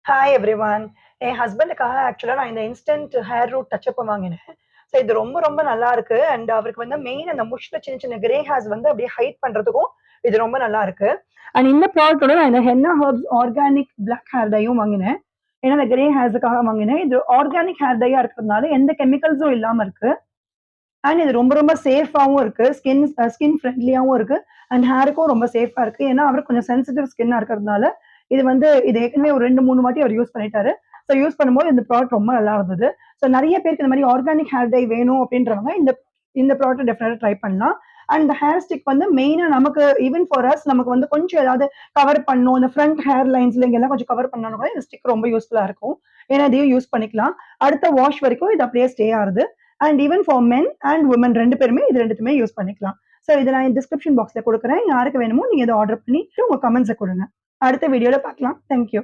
Hi everyone. என் ஹஸ்பண்டுக்காக ஆக்சுவலா நான் இந்த இன்ஸ்டன்ட் ஹேர் ரூட் டச்சப் வாங்கினேன். ஸோ இது ரொம்ப ரொம்ப நல்லா இருக்கு. அண்ட் அவருக்கு வந்து மெயின் அந்த முஷ்ல சின்ன சின்ன கிரே ஹேர்ஸ் வந்து அப்படியே ஹைட் பண்றதுக்கும் இது ரொம்ப நல்லா இருக்கு. அண்ட் இந்த ப்ராடக்ட்டோட நான் இந்த henna herbs organic black hair டையும் வாங்கினேன். ஏன்னா இந்த கிரே ஹேர்ஸுக்காக வாங்கினேன். இது ஆர்கானிக் ஹேர் டையா இருக்கிறதுனால எந்த கெமிக்கல்ஸும் இல்லாம இருக்கு. அண்ட் இது ரொம்ப ரொம்ப சேஃபாவும் இருக்கு. ஸ்கின் ஃப்ரெண்ட்லியாவும் இருக்கு. அண்ட் ஹேருக்கும் ரொம்ப சேஃபா இருக்கு. ஏன்னா அவருக்கு கொஞ்சம் சென்சிட்டிவ் ஸ்கின்னா இருக்கிறதுனால இது ஏற்கனவே ஒரு 2, 3 வாட்டி அவர் யூஸ் பண்ணிட்டாரு. ஸோ யூஸ் பண்ணும்போது இந்த ப்ராடக்ட் ரொம்ப நல்லா இருந்தது. ஸோ நெறைய பேருக்கு இந்த மாரி ஆர்கானிக் ஹேர் டை வேணும் அப்படின்றவங்க இந்த இந்த ப்ராடக்ட் டெஃபினட்டா ட்ரை பண்ணலாம். அண்ட் இந்த ஹேர் ஸ்டிக் வந்து மெயினா நமக்கு ஈவன் ஃபார் அஸ் நமக்கு வந்து கொஞ்சம் ஏதாவது கவர் பண்ணணும். இந்த ஃப்ரண்ட் ஹேர் லைன்ஸ்ல இங்கெல்லாம் கொஞ்சம் கவர் பண்ணணும்னா கூட இந்த ஸ்டிக் ரொம்ப யூஸ்ஃபுல்லா இருக்கும். ஏன்னா இதையும் யூஸ் பண்ணிக்கலாம். அடுத்த வாஷ் வரைக்கும் இது அப்படியே ஸ்டே ஆகுது. And even for men and women 2 பேருமே இது 2த்துமே யூஸ் பண்ணிக்கலாம். ஸோ இத நான் டிஸ்கிரிப்ஷன் பாக்ஸ்ல குடுக்குறேன். யாருக்கு வேணுமோ நீங்க இத ஆர்டர் பண்ணி உங்க கமெண்ட்ஸ குடுங்க. அடுத்த வீடியோல பார்க்கலாம். Thank you.